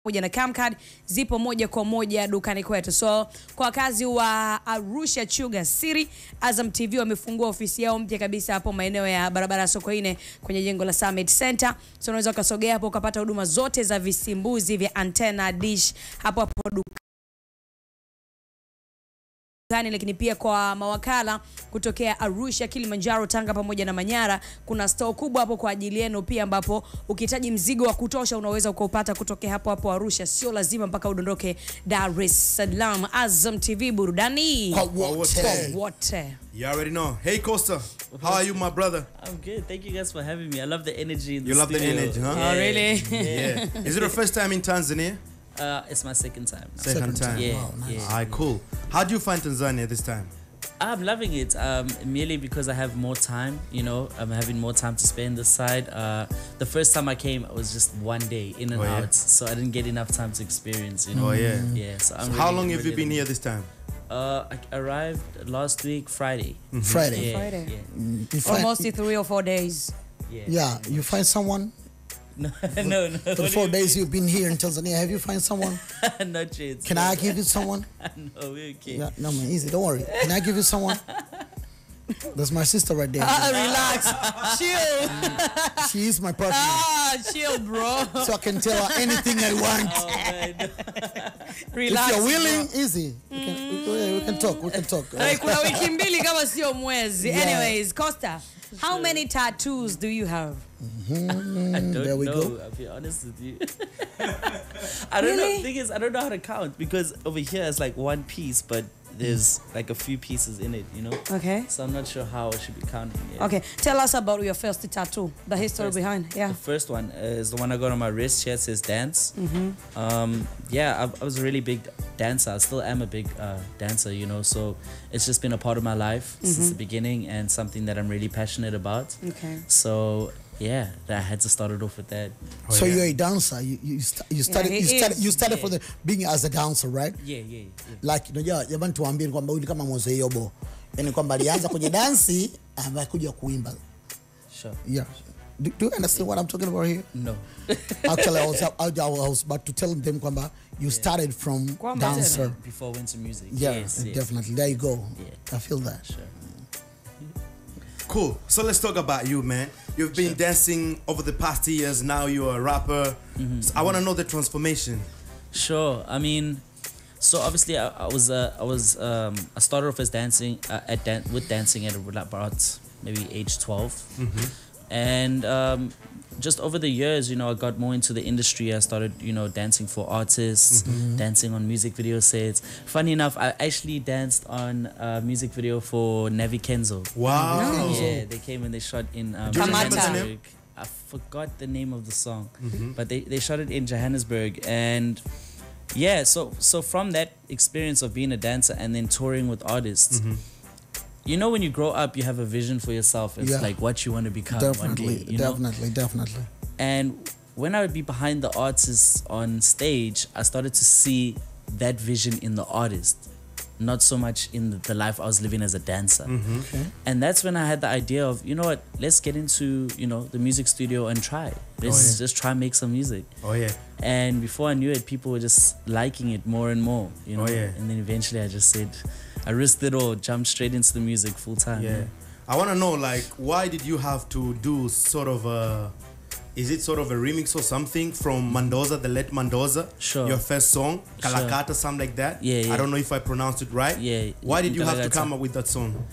moja na Camcard zipo moja kwa moja dukani kwetu. So kwa wakazi wa Arusha Chuga City, Azam TV wamefungua ofisi yao mpya kabisa hapo maeneo ya barabara Sokoine kwenye jengo la Summit Center. So unaweza ukasogea hapo ukapata huduma zote za visimbuzi vya antenna dish hapo dukani, lakini pia kwa mawakala kutokea Arusha, Kilimanjaro, Tanga pamoja na Manyara, kuna store kubwa hapo kwa ajili yenu pia, ambapo ukihitaji mzigo wa kutosha unaweza ukaupata kutokea hapo Arusha, sio lazima mpaka udondoke Dar es Salaam. Azam TV, burudani kwa wote. You already know. Hey Costa, how are you, my brother? I'm good. Thank you guys for having me. I love the energy in the studio. You love the energy, huh? Oh, really? Yeah. Is it your first time in Tanzania? It's my second time. Second time. Yeah. Wow, nice. Yeah. Alright, cool. How do you find Tanzania this time? I'm loving it. Merely because I have more time. You know, I'm having more time to spend this side. The first time I came, it was just one day in and out, so I didn't get enough time to experience. You know. Oh yeah. Yeah. So I'm. So really, how long have really you been here this time? I arrived last week, Friday. Friday. Yeah, Friday. Yeah. Almost 3 or 4 days. Yeah. You find someone? No. For the 4 days you've been here in Tanzania, have you found someone? Not yet. Can I give you someone? No, we're okay. Yeah, no man, easy. Don't worry. Can I give you someone? That's my sister right there. Relax, chill. She is my partner. Chill, bro. So I can tell her anything I want. Oh, man. Relax. If you're willing, easy. We can talk. We can talk. Kuna wiki mbili kama sio mwezi. Anyways, Costa, how many tattoos do you have? I don't There we know. go. I'll be honest with you. I don't know. The thing is, I don't know how to count, because over here it's like one piece, but there's like a few pieces in it, you know? Okay. So I'm not sure how I should be counting it. Okay, tell us about your first tattoo, the history behind. Yeah. The first one is the one I got on my wrist. Here it says dance. Yeah, I was a really big dancer. I still am a big dancer, you know, so it's just been a part of my life since the beginning, and something that I'm really passionate about. Okay. So yeah, I had to start it off with that. So you're a dancer. You started for the being as a dancer, right? Yeah. Like jamani tuambie kwamba huyu kama Mzee Yobo. Yaani kwamba alianza kwenye dance akakuja kuimba. Sure. Yeah. Do you understand what I'm talking about here? No. Actually, I was about to tell them kwamba you started from dancer before I went to music. Yeah, yes. Definitely. There you go. Yeah. I feel that. Sure. Cool. So let's talk about you, man. You've been dancing over the past years. Now you're a rapper. So I want to know the transformation. Sure. I mean, so obviously I started off as dancing with dancing at about maybe age 12, and just over the years, you know, I got more into the industry. I started, you know, dancing for artists, dancing on music video sets. Funny enough, I actually danced on a music video for Navi Kenzo. Wow. Yeah, they came and they shot in Johannesburg. I forgot the name of the song, but they shot it in Johannesburg. And yeah, so from that experience of being a dancer and then touring with artists, you know, when you grow up, you have a vision for yourself. It's like what you want to become one day, you know? Definitely. And when I would be behind the artists on stage, I started to see that vision in the artist, not so much in the life I was living as a dancer. Okay. And that's when I had the idea of, you know what, let's get into, you know, the music studio and try. Let's just try and make some music. Oh yeah. And before I knew it, people were just liking it more and more, you know? Oh yeah. And then eventually I just said, I risked it all, jumped straight into the music full time. Yeah. I want to know, like, why did you have to do sort of a, is it sort of a remix or something from Mandoza, the late Mandoza? Sure. Your first song, Kalakata, something like that? Yeah. I don't know if I pronounced it right. Yeah. Why did you have to come up with that song?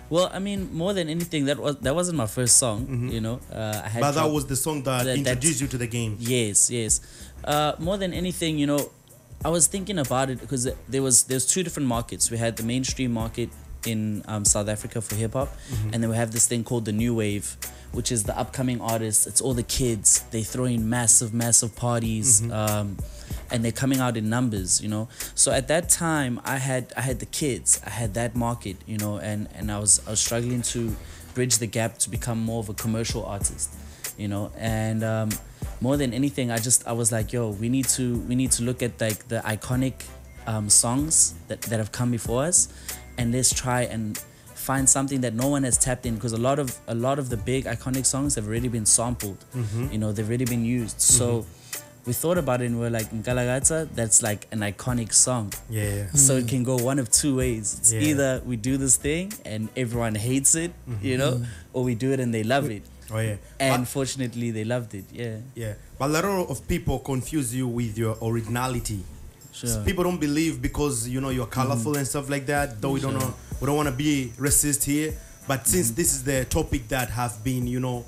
Well, I mean, more than anything, that wasn't my first song, you know. But that was the song that introduced you to the game. Yes. More than anything, you know, I was thinking about it because there's two different markets. We had the mainstream market in South Africa for hip hop, and then we have this thing called the new wave, which is the upcoming artists. It's all the kids. They throw in massive parties, and they're coming out in numbers, you know. So at that time, I had the kids. I had that market, you know, and I was struggling to bridge the gap to become more of a commercial artist, you know. And more than anything, I was like, yo, we need to look at like the iconic songs that have come before us, and let's try and find something that no one has tapped in, because a lot of the big iconic songs have already been sampled. You know, they've already been used. So we thought about it and we were like, 𝒂𝒂💂💂, that's like an iconic song. Yeah. So it can go one of two ways. It's Yeah. either we do this thing and everyone hates it, you know, or we do it and they love it. Oh yeah. And But- fortunately, they loved it. Yeah. yeah. But a lot of people confuse you with your originality. Sure. People don't believe because you know you're colorful and stuff like that. Though we don't know, we don't want to be racist here. But since this is the topic that have been, you know,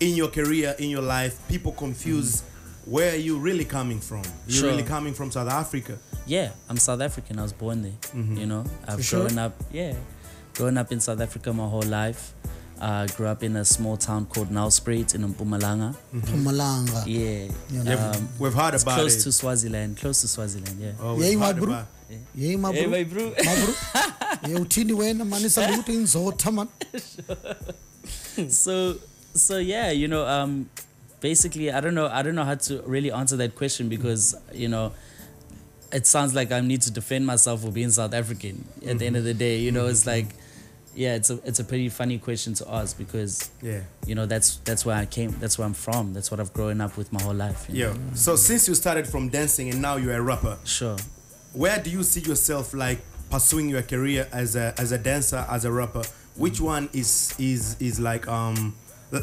in your career, in your life, people confuse where you really coming from. You're Sure. really coming from South Africa. Yeah, I'm South African. I was born there. You know, I've sure? grown up. Yeah, growing up in South Africa my whole life. Grew up in a small town called Nelspruit in Mpumalanga. Mpumalanga. Yeah, Yeah, we've heard it's about close it. to Swaziland. Close to Swaziland. Yeah. Oh, Yeah, we've my heard bro. about- Yey my Hey, bro. my bro. My bro. Ye uthini wena man isalute inzotha man. So yeah, you know, basically, I don't know how to really answer that question because you know, it sounds like I need to defend myself for being South African. At the end of the day, you know, it's like, yeah, it's a pretty funny question to ask because Yeah. you know that's where I came, that's where I'm from, that's what I've grown up with my whole life. You know? Yeah. So since you started from dancing and now you're a rapper, Sure. where do you see yourself like pursuing your career as a dancer, as a rapper? Which one is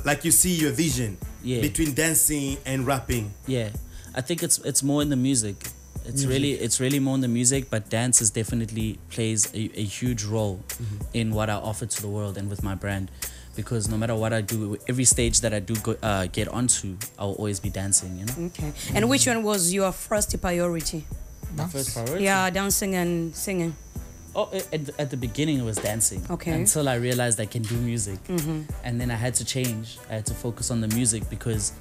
like you see your vision Yeah. between dancing and rapping? Yeah, I think it's more in the music. It's really more in the music, but dance is definitely plays a huge role in what I offer to the world and with my brand, because no matter what I do, every stage that I do get onto, I'll always be dancing. You know. Okay. And which one was your first priority? My first priority. Yeah, dancing and singing. Oh, at the beginning it was dancing. Okay. Until I realized I can do music, and then I had to change. I had to focus on the music because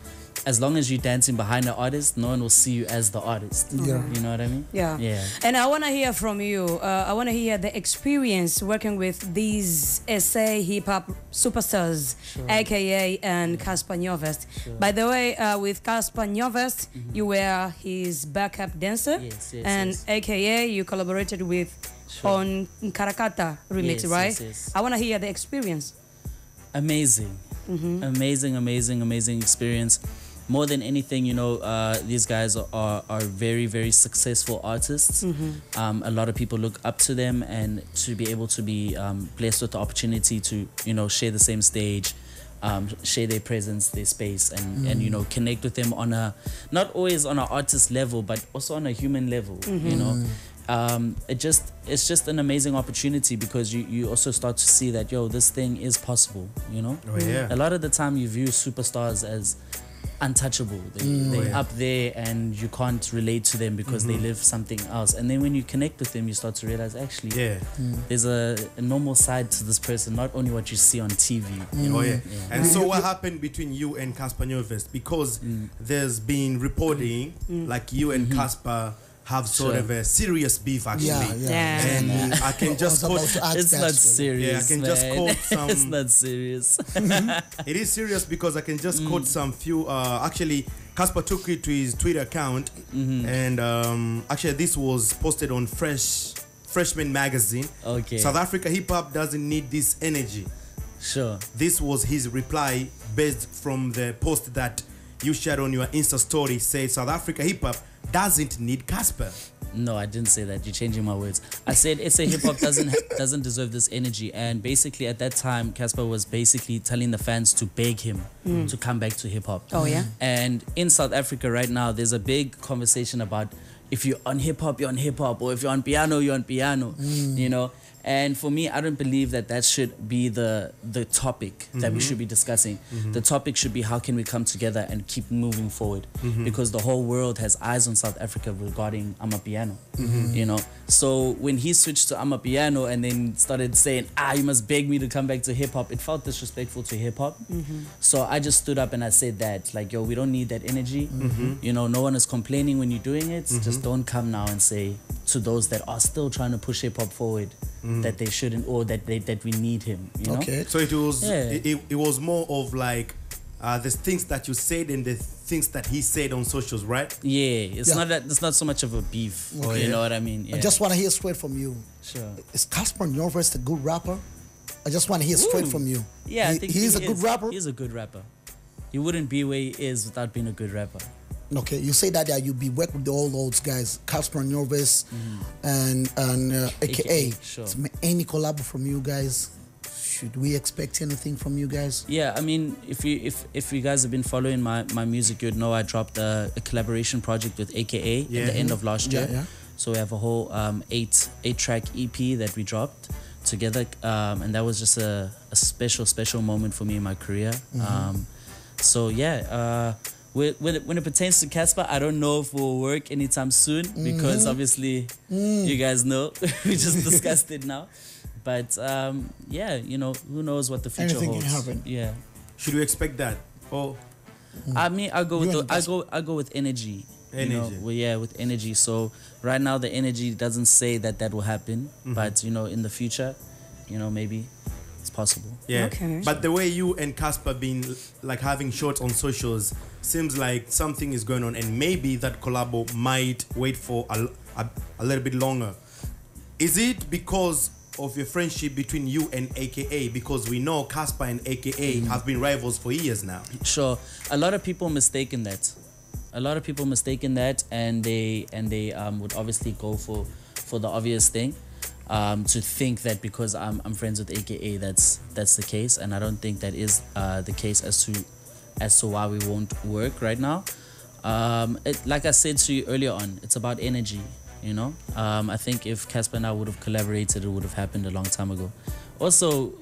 as long as you're dancing behind the artist, no one will see you as the artist. Yeah. You know what I mean? Yeah. Yeah. And I want to hear from you. I want to hear the experience working with these SA hip hop superstars, aka and 𝒂💂💂💂. By the way, with 𝒂💂💂💂💂, you were his backup dancer. Yes, and yes. aka you collaborated with on 𝒂💂💂💂 remix, Yes, right? yes, yes. I want to hear the experience. Amazing. Amazing experience. More than anything, you know, these guys are very, very successful artists. A lot of people look up to them, and to be able to be blessed with the opportunity to, you know, share the same stage, share their presence, their space, and you know, connect with them on a, not always on an artist level, but also on a human level, you know. It's just an amazing opportunity because you also start to see that, yo, this thing is possible, you know. Oh, yeah. A lot of the time you view superstars as untouchable. They're yeah. up there and you can't relate to them because they live something else. And then when you connect with them, you start to realize actually Yeah. there's a normal side to this person, not only what you see on TV. You know? Oh yeah. And so what happened between you and 𝒂💂💂💂💂? Because there's been reporting like you and Casper have sort Sure. of a serious beef actually. Yeah. And I can just quote. It's not serious. Yeah, I can just man. quote some. It's not serious. It is serious because I can just quote some few. Actually, Casper took it to his Twitter account, and actually this was posted on Freshman magazine. Okay. South Africa hip hop doesn't need this energy. Sure. This was his reply based from the post that you shared on your Insta story. Said South Africa hip hop doesn't need Casper. No, I didn't say that. You're changing my words. I said SA hip hop doesn't deserve this energy. And basically, at that time, Casper was basically telling the fans to beg him to come back to hip hop. Oh, yeah? And in South Africa right now, there's a big conversation about if you're on hip hop, you're on hip hop, or if you're on piano, you're on piano. You know. And for me, I don't believe that should be the topic that we should be discussing. The topic should be how can we come together and keep moving forward, because the whole world has eyes on South Africa regarding Amapiano. You know, so when he switched to Amapiano and then started saying, you must beg me to come back to hip hop, it felt disrespectful to hip hop. So I just stood up and I said that, like, yo, we don't need that energy. You know, no one is complaining when you're doing it. Just don't come now and say to those that are still trying to push hip hop forward that they shouldn't, or that we need him. You know? Okay. So it was Yeah. it was more of like the things that you said and the things that he said on socials, right? Yeah, Yeah. It's not so much of a beef. Okay. You know what I mean? Yeah. I just want to hear straight from you. Sure. Is 𝒂💂💂💂💂 a good rapper? I just want to hear straight from you. Yeah, I think he's a he good is. rapper. He's a good rapper. He wouldn't be where he is without being a good rapper. Okay, you say that you be work with all those guys, 𝒓𝒆�𝒄 and AKA. Sure. So any collab from you guys? Should we expect anything from you guys? Yeah, I mean, if you guys have been following my music, you'd know I dropped a collaboration project with AKA at the end of last year. Yeah. So we have a whole 8-track EP that we dropped together, and that was just a special moment for me in my career. So yeah, when it pertains to Casper, I don't know if we'll work anytime soon because obviously you guys know we just discussed it now. But yeah, you know, who knows what the future Anything holds. can happen. Yeah. Should we expect that? Oh, I mean, I go with energy. Energy. You know, well, yeah, with energy. So right now the energy doesn't say that will happen, but you know, in the future, you know, maybe it's possible. yeah. Okay. But the way you and Casper been like having shots on socials seems like something is going on, and maybe that collabo might wait for a little bit longer. Is it because of your friendship between you and AKA? Because we know Casper and AKA have been rivals for years now. Sure, a lot of people mistaken that. And they would obviously go for the obvious thing, to think that because I'm friends with AKA that's the case, and I don't think that is the case as to why we won't work right now. Like I said to you earlier on, it's about energy. You know, I think if Casper and I would have collaborated, it would have happened a long time ago. Also,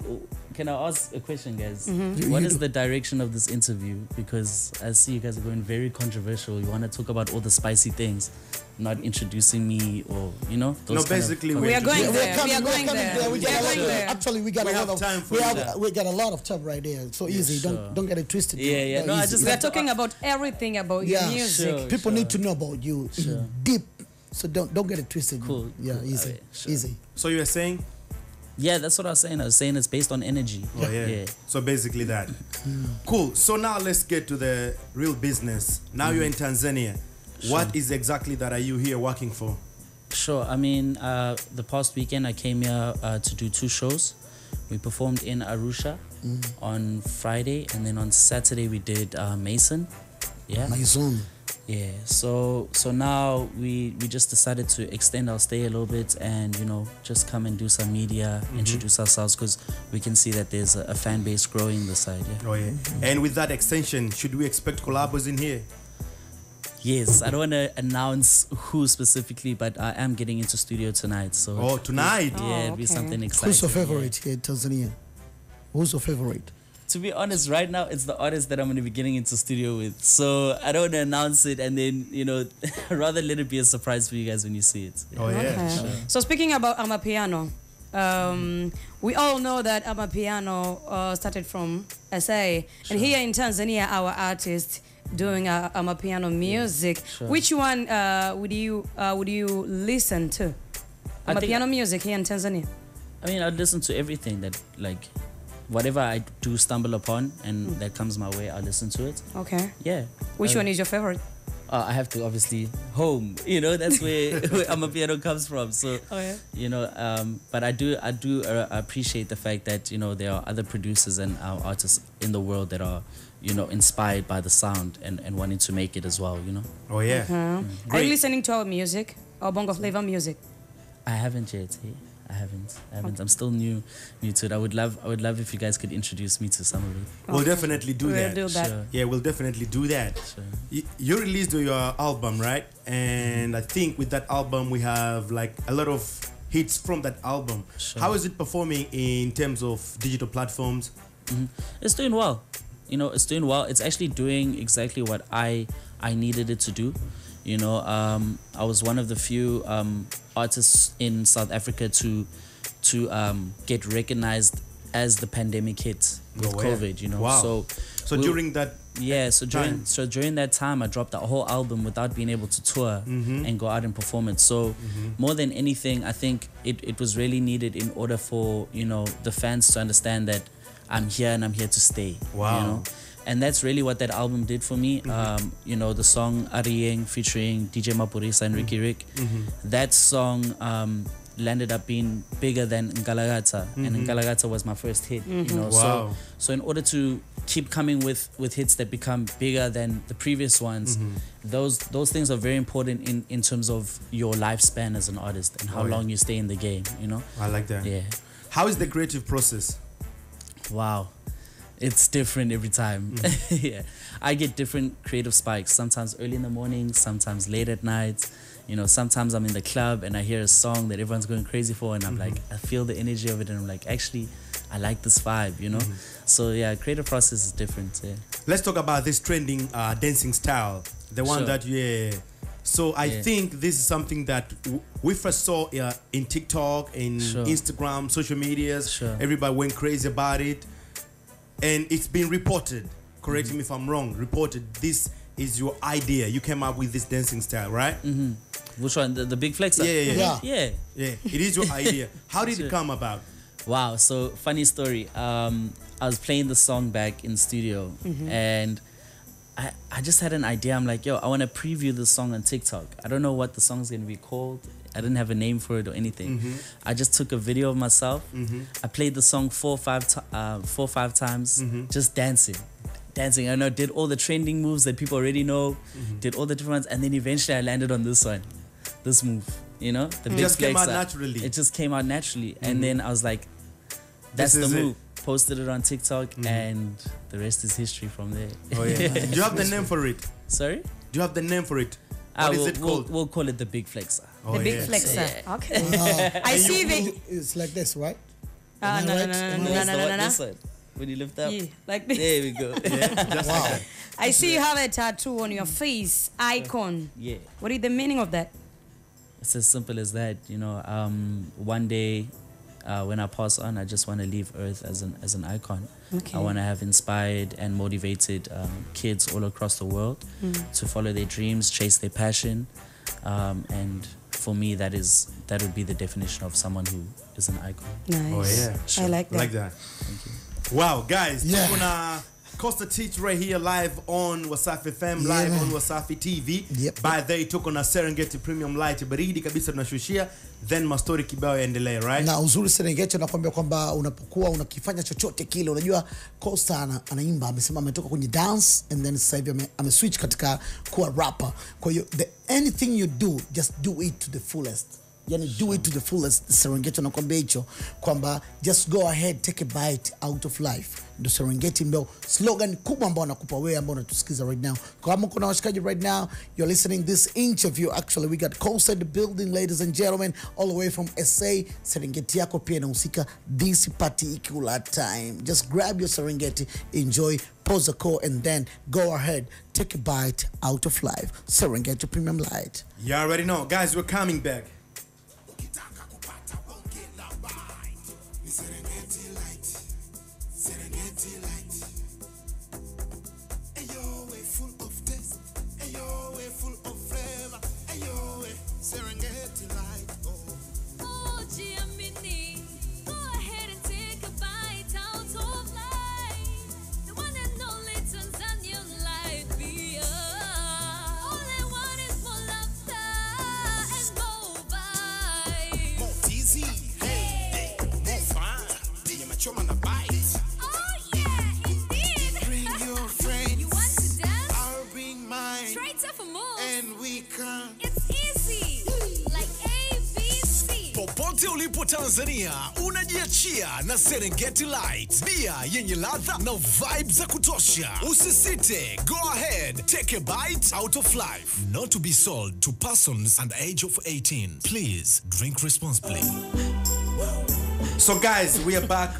can I ask a question, guys? What is the direction of this interview? Because I see you guys are going very controversial. You want to talk about all the spicy things, not introducing me, or you know. No, basically We are going We're there. coming- We are we're going coming there. We We got are a lot going of- there. Actually, we got We a lot have of time for we got a lot of time right there. So easy. sure. Don't get it twisted. Yeah. No, I easy. just We are talking about everything about your Yeah, music. sure. People need to know about you in deep. So don't get it twisted. Cool, Yeah, cool. easy. Alright, sure. Easy. So you were saying? Yeah, that's what I was saying. I was saying it's based on energy. Oh yeah. So basically that. Cool. So now let's get to the real business. Now you're in Tanzania. What is exactly that are you here working for? Sure. I mean, the past weekend I came here to do 2 shows. We performed in Arusha on Friday, and then on Saturday we did Mason. Yeah. My son. Yeah. So now we just decided to extend our stay a little bit, and you know, just come and do some media, introduce ourselves, because we can see that there's a fan base growing this side. Yeah. Oh yeah. And with that extension, should we expect collabos in here? Yes. I don't want to announce who specifically, but I am getting into studio tonight. So Oh, tonight. yeah, it'll be okay. something exciting. Who's your yeah. favorite here in Tanzania? Who's your favorite? To be honest, right now it's the artist that I'm going to be getting into studio with. So I don't want to announce it, and then, you know, rather let it be a surprise for you guys when you see it. Oh yeah. Okay. So speaking about Amapiano, we all know that Amapiano started from SA, and here in Tanzania, our artist doing Amapiano music. Which one would you listen to? I think- Amapiano music here in Tanzania. I mean, I'd listen to everything that, like, whatever I do stumble upon and that comes my way, I'll listen to it. Okay. Yeah. Which one is your favorite? I have to obviously home. You know, that's where Amapiano comes from. So, Oh, yeah? you know, but I do appreciate the fact that, you know, there are other producers and artists in the world that are, you know, inspired by the sound and wanting to make it as well, you know. Oh yeah. Are Great. you listening to our music, our bongo flavor music? I haven't yet. Hey? I haven't. I'm still new to it. I would love if you guys could introduce me to some of it. We'll definitely do We'll that. do that. Sure. Yeah, we'll definitely do that. Sure. You released your album, right? And I think with that album we have like a lot of hits from that album. Sure. How is it performing in terms of digital platforms? It's doing well. You know, it's doing well. It's actually doing exactly what I needed it to do. You know, I was one of the few artists in South Africa to get recognized as the pandemic hit with Oh, yeah. COVID. You know, Wow. So during that, yeah, so time. during that time, I dropped that whole album without being able to tour and go out and perform it. So more than anything, I think it was really needed in order for, you know, the fans to understand that I'm here and I'm here to stay. Wow. You know? And that's really what that album did for me. You know, the song Arieng featuring DJ Mapurisa and Ricky Rick. That song landed up being bigger than 𝒂𝒂💂💂, and 𝒂𝒂💂💂 was my first hit. You know, Wow. so in order to keep coming with hits that become bigger than the previous ones, those things are very important in terms of your lifespan as an artist and how long you stay in the game. You know. I like that. Yeah. How is the creative process? Wow. It's different every time. Yeah. I get different creative spikes, sometimes early in the morning, sometimes late at night. You know, sometimes I'm in the club and I hear a song that everyone's going crazy for, and I'm like, I feel the energy of it, and I'm like, actually, I like this vibe, you know? So yeah, creative process is different. Yeah. Let's talk about this trending dancing style, the one Sure. that So I think this is something that we first saw in TikTok, in Sure. Instagram, social medias. Sure. Everybody went crazy about it, and it's been reported. Correct me if I'm wrong. Reported. This is your idea. You came up with this dancing style, right? Which one? The big flexer? Yeah. Yeah. Yeah. It is your idea. How did it come about? Wow, so funny story. I was playing the song back in studio, and I just had an idea. I'm like, yo, I want to preview this song on TikTok. I don't know what the song's going to be called. I didn't have a name for it or anything. I just took a video of myself. I played the song 4 or 5 times, just dancing. I know, did all the trending moves that people already know, did all the different ones, and then eventually I landed on this one, this move. You know, the big just came out flexer. naturally. It just came out naturally, and then I was like, that's This the is it. move. Posted it on TikTok, and the rest is history from there. Oh yeah. Do you have the name for it? Sorry? Do you have the name for it? What is it called? We'll call it the big flexer. Oh, The big yeah. flexer. Okay. I see the. It's like this, right? No. This one. When you lift up. Yeah, like this. There we go. Just like that. I see you have a tattoo on your face, icon. Yeah. What is the meaning of that? It's as simple as that. You know, one day when I pass on, I just want to leave Earth as an icon. Okay. I want to have inspired and motivated kids all across the world to follow their dreams, chase their passion, and for me, that would be the definition of someone who is an icon. Nice. Oh yeah. I like that. Like that. Thank you. Wow, guys, Yeah. Tukuna Costa Teach right here live on Wasafi FM, Yeah, live man. on Wasafi TV. Yep. By the way, tuko na Serengeti Premium Light baridi kabisa tunashushia, then mastori kibao yaendelee, right? Na uzuri Serengeti anakuambia kwamba unapokuwa unakifanya chochote kile, unajua Costa anaimba, amesema ametoka kwenye dance and then sasa hivi ameswitch katika kuwa rapper. Kwa hiyo anything you do, just do it to the fullest. Yani do it to the fullest. Serengeti anakuambia hicho kwamba just go ahead, take a bite out of life. Ndo Serengeti ndio slogan kubwa ambao nakupa wewe ambao unatusikiza right now. Kama kuna washikaji right now, you're listening this interview. Actually, we got Costa in the building, ladies and gentlemen, all the way from SA. Serengeti yako pia inahusika this particular time. Just grab your Serengeti, enjoy, pause a call, and then go ahead, take a bite out of life. Serengeti Premium Light. You already know. Guys, we're coming back. Popote ulipo Tanzania, unajiachia na Serengeti Light, bia yenye ladha na vibes za kutosha. Usisite, go ahead, take a bite out of life. Not to be sold to persons under age of 18. Please drink responsibly. So guys, we are back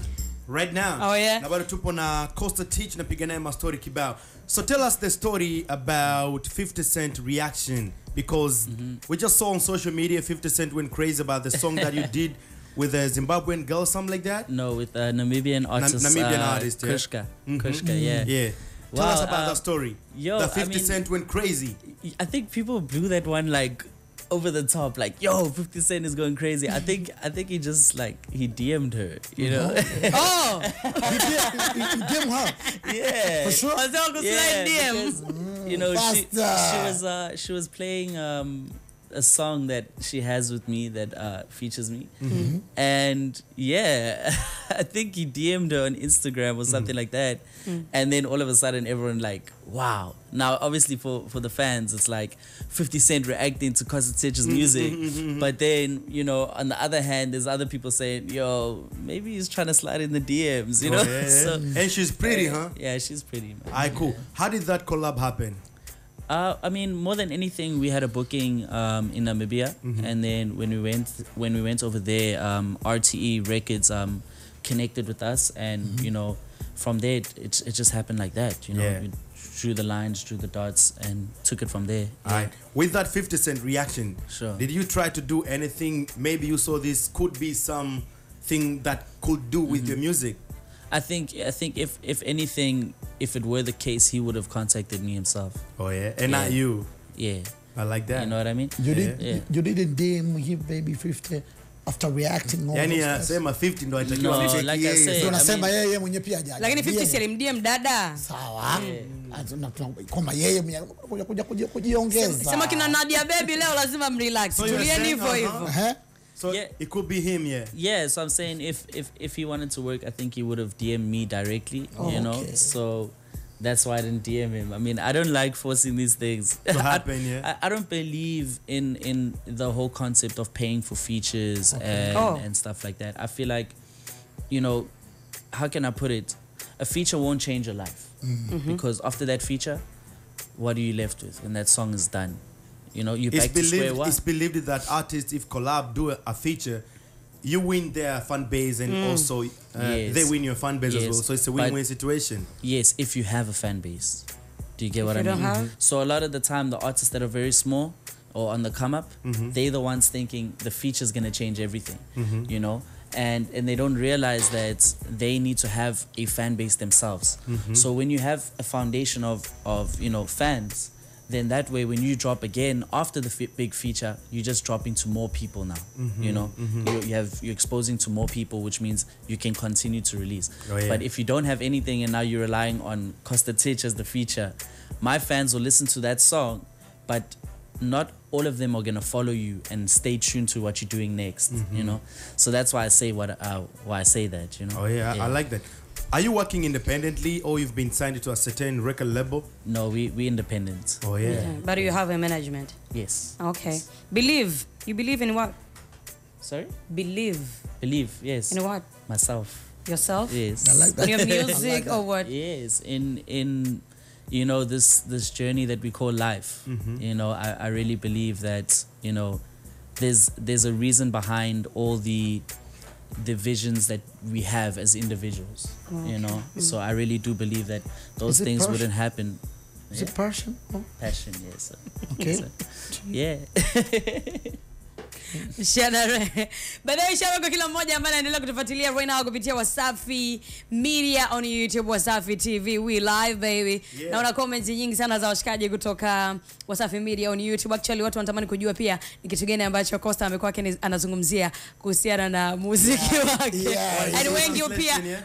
right now. Oh yeah. Na bado tupo na Costa Teach na piga naye mastori kibao. So tell us the story about 50 Cent reaction, because we just saw on social media 50 Cent went crazy about the song that you did with a Zimbabwean girl, something like that. No, with a Namibian artist. Namibian artist, yeah. 𝒂𝒂💂, yeah. Yeah. Tell Wow, us about that story. yo, The 50 I mean- Cent went crazy. I think people blew that one like over the top, like, yo, 50 Cent is going crazy. I think he just like he DM'd her, you know. Oh, You damn her. Yeah. For sure. I was going to slide DM. because, you know, Faster. she was playing a song that she has with me that features me. And yeah, I think he DM'd her on Instagram or something like that. And then all of a sudden everyone like, wow. Now obviously for the fans it's like 50 Cent reacting to 𝒂𝒔𝒂𝒊𝒂 music. But then, you know, on the other hand there's other people saying, yo, maybe he's trying to slide in the DMs, you know? So, and she's pretty, huh? Yeah, she's pretty, man. Alright, cool. How did that collab happen? I mean, more than anything, we had a booking in Namibia, and then when we went over there, RTE Records connected with us, and you know, from there it just happened like that. You know, we drew the lines, drew the dots, and took it from there. Alright. With that 50 Cent reaction, did you try to do anything? Maybe you saw this could be something that could do with your music. I think if anything, if it were the case, he would have contacted me himself. Oh yeah, and not you. Yeah, I like that. You know what I mean? You didn't DM him baby 50 after reacting all Yani those guys? sema 50 ndo atakiwa No, mcheki like I yeye. said, Unasema yeye mwenyewe pia hajaja. Lakini 50 si alimdm dada. Sawa. Kwamba yeye kuja kujiongeza. Sema kina Nadia baby leo lazima mrelax. Tulieni hivyo hivyo. So it could be him, yeah. Yeah, so I'm saying if he wanted to work, I think he would have DM'd me directly, you know. So that's why I didn't DM him. I mean, I don't like forcing these things to happen. Yeah. I don't believe in the whole concept of paying for features and stuff like that. I feel like, you know, how can I put it? A feature won't change your life because after that feature, what are you left with when that song is done? You know, you back to square one. It's believed that artists, if collab do a feature, you win their fan base and also they win your fan base as well. So it's a win-win situation. Yes, if you have a fan base. Do you get what I mean? So a lot of the time, the artists that are very small or on the come up, they're the ones thinking the feature's gonna change everything. You know, and they don't realize that they need to have a fan base themselves. So when you have a foundation of you know fans, then that way when you drop again after the big feature, you just drop into more people now. You know, you're exposing to more people, which means you can continue to release. But if you don't have anything and now you're relying on 𝒂𝒔𝒂𝒊𝒂 as the feature, my fans will listen to that song, but not all of them are gonna follow you and stay tuned to what you're doing next. You know, so that's why I say why I say that. You know. Oh yeah, I like that. Are you working independently or you've been signed to a certain record label? No, we independent. Oh yeah. But you have a management? Yes. Okay. Believe. You believe in what? Sorry? Believe. Believe, yes. In what? Myself. Yourself? Yes. I like that. In your music or what? Yes. In you know this journey that we call life. You know, I really believe that, you know, there's a reason behind all the visions that we have as individuals, you know. So I really do believe that those things wouldn't happen. Is it passion? Oh. Passion, yes. Okay. So, yeah. Baadaye ishara kwa kila mmoja ambaye anaendelea kutufuatilia right now kupitia Wasafi Media on YouTube, Wasafi TV, we live baby. Naona comments nyingi sana za washikaji kutoka Wasafi Media on YouTube. Actually watu wanatamani kujua pia ni kitu gani ambacho Costa amekuwa anazungumzia kuhusiana na muziki wake. And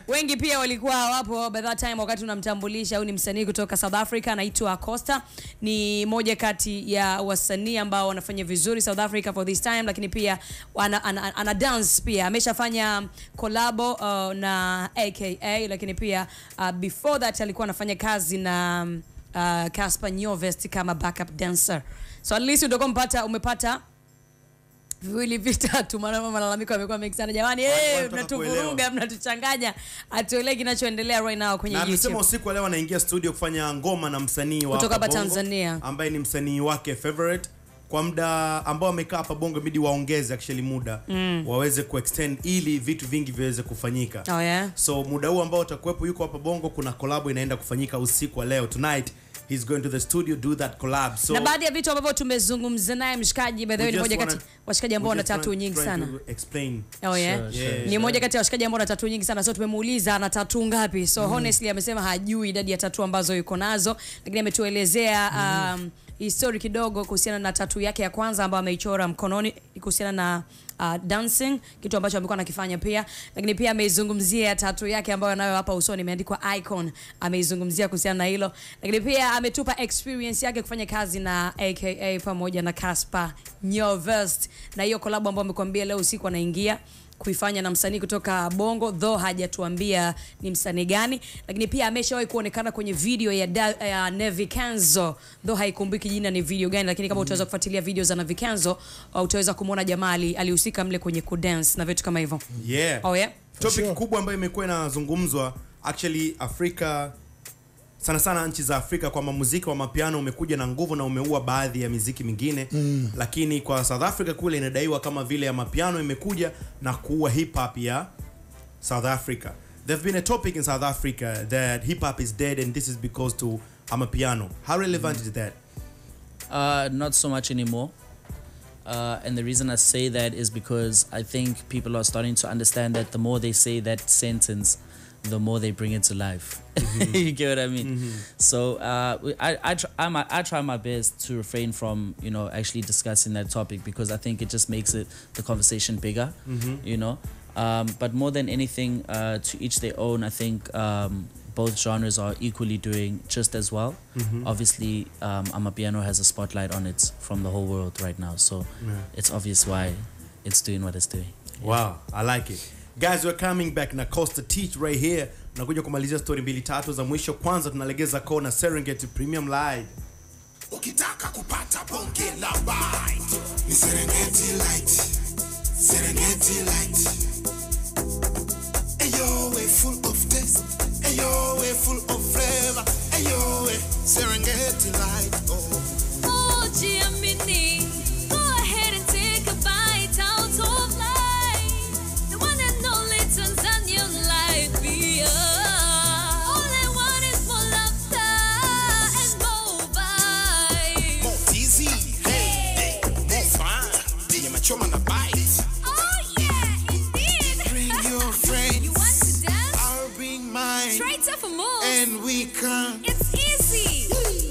wengi pia walikuwa hawapo by that time wakati tunamtambulisha. Huyu ni msanii kutoka South Africa anaitwa Costa. Ni moja kati ya wasanii ambao wanafanya vizuri South Africa for this time, lakini pia ana dance pia. Ameshafanya collabo na AKA, lakini pia before that alikuwa anafanya kazi na 𝒓𝒊𝒈𝒉𝒕 kama backup dancer. So at least umepata viwili vitatu, maana malalamiko yamekuwa mengi sana jamani. Mnatuvuruga, mnatuchanganya, atuelewe kinachoendelea right now kwenye YouTube. Na amesema usiku leo anaingia studio kufanya ngoma na msanii wa kutoka Tanzania ambaye ni msanii wake favorite. Kwa muda ambao wamekaa hapa Bongo Midi waongeze actually muda waweze kuextend ili vitu vingi viweze kufanyika. So muda huu ambao utakuwepo yuko hapa Bongo, kuna collab inaenda kufanyika usiku wa leo. Tonight he's going to the studio do that collab. So na baadhi ya vitu ambavyo tumezungumza naye mshikaji, by the way, ni moja kati washikaji ambao wana tattoo nyingi sana. Ni moja kati ya washikaji ambao wana tattoo nyingi sana. So tumemuuliza ana tattoo ngapi. So honestly amesema hajui idadi ya tattoo ambazo yuko nazo, lakini ametuelezea history kidogo kuhusiana na tattoo yake ya kwanza ambayo ameichora mkononi kuhusiana na dancing, kitu ambacho amekuwa anakifanya pia. Lakini pia ameizungumzia tattoo yake ambayo anayo hapa usoni imeandikwa icon, ameizungumzia kuhusiana na hilo. Lakini pia ametupa experience yake kufanya kazi na AKA pamoja na 𝒓𝒊𝒈𝒉𝒕, na hiyo collab ambayo amekwambia leo usiku anaingia kuifanya na msanii kutoka Bongo, though hajatuambia ni msanii gani. Lakini pia ameshawahi kuonekana kwenye video ya 𝒓𝒊𝒈𝒉𝒕🔂, though haikumbuki jina ni video gani, lakini kama utaweza kufuatilia video za 𝒓𝒊𝒈𝒉𝒕 utaweza kumuona jamaa alihusika mle kwenye kudance na vitu kama hivyo. Yeah. Oh yeah. Topic kubwa ambayo imekuwa inazungumzwa actually Afrika, sana sana nchi za Afrika, kwamba muziki wa mapiano umekuja na nguvu na umeua baadhi ya muziki mingine. Lakini kwa South Africa kule inadaiwa kama vile ya mapiano imekuja na kuua hip hop ya South Africa. There've been a topic in South Africa that hip hop is dead and this is because to amapiano. How relevant is that? Not so much anymore. And the reason I say that is because I think people are starting to understand that the more they say that sentence, the more they bring it to life. You get what I mean? So I try my best to refrain from, you know, actually discussing that topic, because I think it just makes the conversation bigger, you know. But more than anything, to each their own. I think both genres are equally doing just as well. Obviously, amapiano has a spotlight on it from the whole world right now, so it's obvious why it's doing what it's doing. Wow, I like it. Guys, we're coming back na Costa Teach right here. Nakuja kumalizia story 2-3 za mwisho. Kwanza tunalegeza kona Serengeti Premium Live. Ukitaka kupata bonge la bite ni Serengeti Light. Serengeti Light. Ayo, we full of taste. Ayo, we full of flavor. Ayo, we Serengeti Light. Oh, Giamini, go ahead and take a bite out of life. The one and only Tanzanian life beer. All I want is more laughter and more vibe. More easy, hey, more fun. Diya machoma na bite. Oh yeah, indeed. Bring your friends. You want to dance? I'll bring mine. Straight up for more. And we can. It's easy,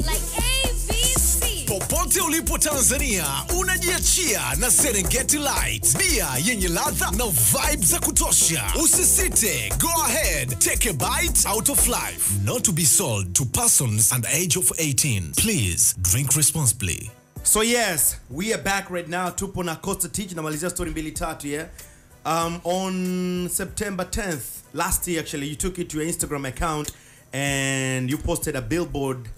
like ABC. Popote ulipo Tanzania, unajiachia na Serengeti Light. Bia yenye ladha na vibes za kutosha. Usisite, go ahead, take a bite out of life. Not to be sold to persons under age of 18. Please drink responsibly. So yes, we are back right now. Tupo na Costa Teach na malizia story 2-3, yeah. On September 10th, last year actually, you took it to your Instagram account and you posted a Billboard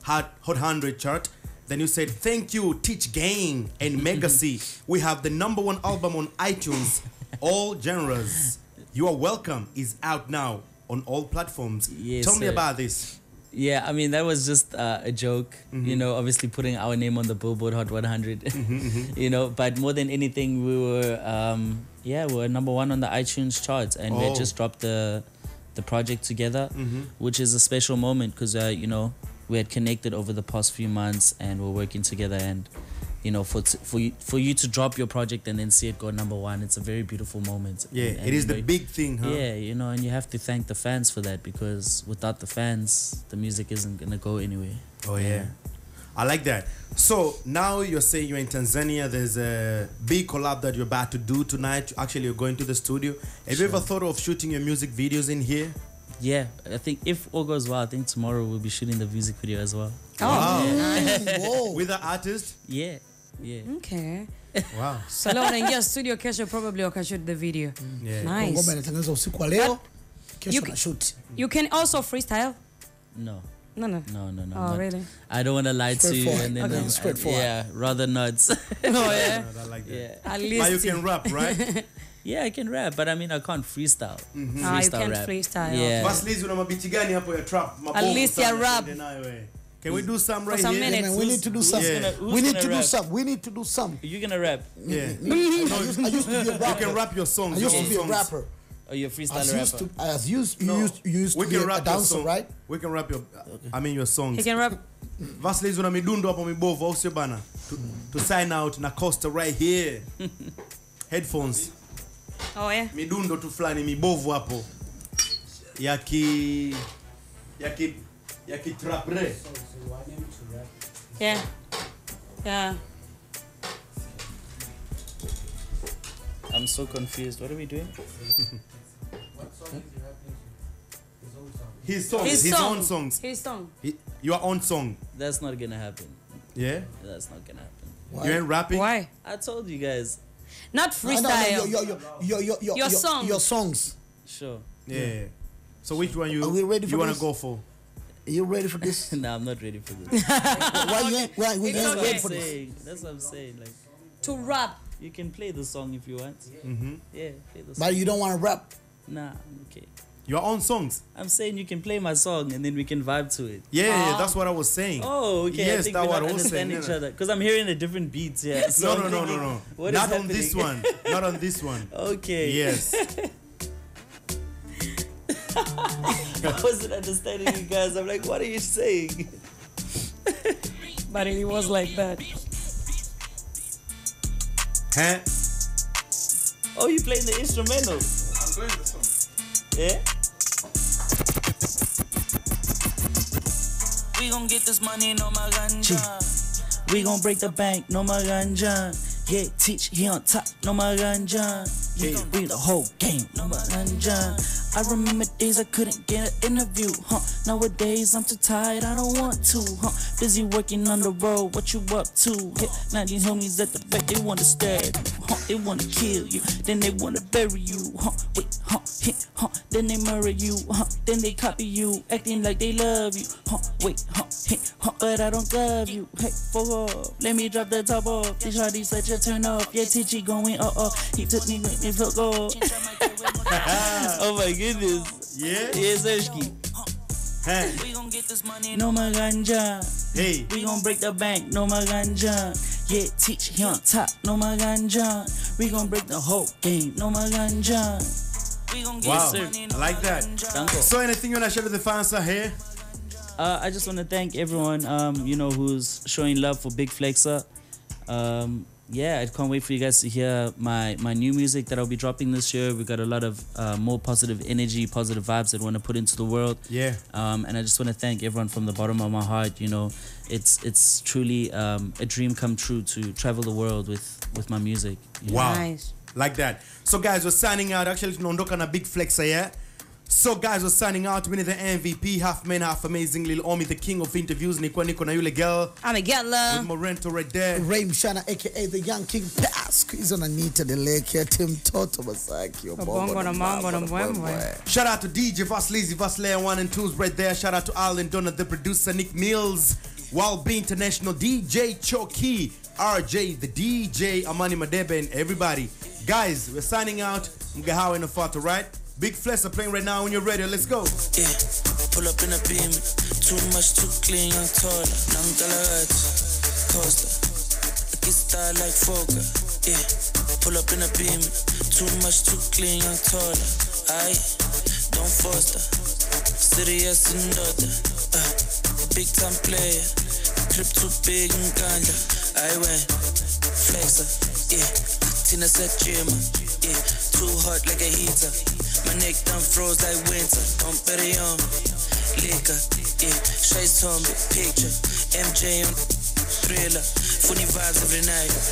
Hot 100 chart. Then you said, thank you, Teach Gang and Mega C. We have the #1 album on iTunes, all genres. You Are Welcome is out now on all platforms. Yes, Tell me sir. about this. Yeah, I mean, that was just a joke, you know, obviously putting our name on the Billboard Hot 100, you know, but more than anything, we were, we were #1 on the iTunes charts, and we had just dropped the project together, which is a special moment because, you know, we had connected over the past few months and we're working together, and, you know, for you to drop your project and then see it go #1, it's a very beautiful moment. Yeah, and it is the big thing, huh? Yeah, you know, and you have to thank the fans for that, because without the fans, the music isn't gonna go anywhere. Oh yeah. I like that. So now you're saying you're in Tanzania. There's a big collab that you're about to do tonight. Actually, you're going to the studio. Have you ever thought of shooting your music videos in here? Yeah, I think if all goes well, I think tomorrow we'll be shooting the music video as well. Wow. Whoa. With the artist? Yeah. Okay. Wow. So leo unaingia studio, kesho probably wakashoot the video. Yeah. Nice. Ngoma inatengenezwa usiku wa leo, kesho You na can- shoot. You can also freestyle. No. No. No. Oh, not- really? I don't want to lie to you. Straightforward. And then, Okay. Straightforward. yeah, rather not. Oh yeah. I like that. Yeah. At But least you can rap, right? Yeah, I can rap, but I mean, I can't freestyle. you can't rap. freestyle. Yeah. Vasiliz, una mabichi gani hapo ya trap? At least ya rap. Can we do some right some here? minutes. Man, we need to do some. Yeah. We need to do rap? some. We need to do some. You're gonna rap? Yeah. I used to be a You rapper. can rap your songs. I used your to be a songs. rapper. Or you're a freestyle As used rapper? to, as used, you No. used We to be can a rap your dancer, song. right? We can rap your, I mean your songs. He can rap. Vasiliz, una midundo hapo mibovu, au sio bana? To sign out na Costa right here. Headphones. Oh yeah. Midundo tu fulani mibovu hapo. Yaki trapre. Yeah. Yeah. I'm so confused. What are we doing? His songs, his own songs. His song. Your own song. That's not gonna happen. Yeah? That's not gonna happen. Why? You ain't rapping? Why? I told you guys. Not freestyle. Your songs. Your songs. Sure. Yeah. So which one you Are we ready for you want this? to go for? Are you ready for this? Nah, I'm not ready for this. Why you ain't It's ready okay. for this? That's what I'm saying. Like, To rap. you can play the song if you want. Yeah, play the song. But you don't want to rap. Nah, I'm okay. Your own songs. I'm saying you can play my song and then we can vibe to it. Yeah, that's what I was saying. Oh, okay. Yes, I think that's we what don't I was understand saying. each other because I'm hearing a different beats here. So No, I'm no, no, thinking, no. what is Not on happening? this one. Not on this one. Okay. Yes. I wasn't understanding you guys. I'm like, what are you saying? But it was like that. Huh? Oh, you playing the instrumental? I'm playing the song. Yeah. We gon' get this money, no my ganja. We gon' break the bank, no my ganja. Yeah, teach, he on top, no my ganja. Yeah, we the whole game, no my ganja. I remember days I couldn't get an interview, Nowadays I'm too tired, I don't want to, Busy working on the road, what you up to? Yeah, now these homies at the back, they wanna stab you, They wanna kill you, then they wanna bury you, Wait, hit, then they murder you, Then they copy you, acting like they love you, Wait, hit, but I don't love you. Hey, fuck off, let me drop the top off. This shawty such a turn off. Yeah, Tichi going He took me, make me fuck off. Oh my goodness. Yeah? Yeah, Zerski. Hey. We gon' get this money, No my ganja. Hey. We gon' break the bank, no my ganja. Yeah, teach, he on top, no my ganja. We gon' break the whole game, no my ganja. we gon' get Wow. this money, I like that. Danko. So anything you want to share with the fans out here? I just want to thank everyone, who's showing love for Big Flexer. Yeah, I can't wait for you guys to hear my new music that I'll be dropping this year. We got a lot of more positive energy, positive vibes that I want to put into the world. Yeah. And I just want to thank everyone from the bottom of my heart. It's truly a dream come true to travel the world with my music. Wow. Nice. Like that. So guys, we're signing out. Actually, tunaondoka na Big Flexer, yeah? So guys, we're signing out. Winning the MVP, half man, half amazing. Lil Omi, the king of interviews. Nikuwa niko na yule girl I'm a with girl. Morento right there. Ray Mshana aka the Young King Pass. Hizo na Nita Deleke Tim Toto Masaki Bongo na mambo na mbwembwe. Shout out to DJ Vaslizi, Vaslea 1 and 2's right there. Shout out to Alan Donald, the producer, Nick Mills, Wild B International, DJ Choki, RJ, the DJ, Amani Madebe, and everybody. Guys, we're signing out. Mgahawa in the photo, right? Big Flexer playing right now. When you're ready, let's go. Yeah, pull up in a beam, too much, too clean, young taller. Nang Galarat, Costa, I get style like Foga. Yeah, pull up in a beam, too much, too clean, young taller. Aye, don't foster, serious and daughter. Big time player, crib too big and ganja. I went Flexer, yeah, Tina said Jima, yeah, too hot like a heater. My neck done froze like winter. I'm better on liquor, yeah. Shades on me, picture. MJ on Thriller. Funny vibes every night.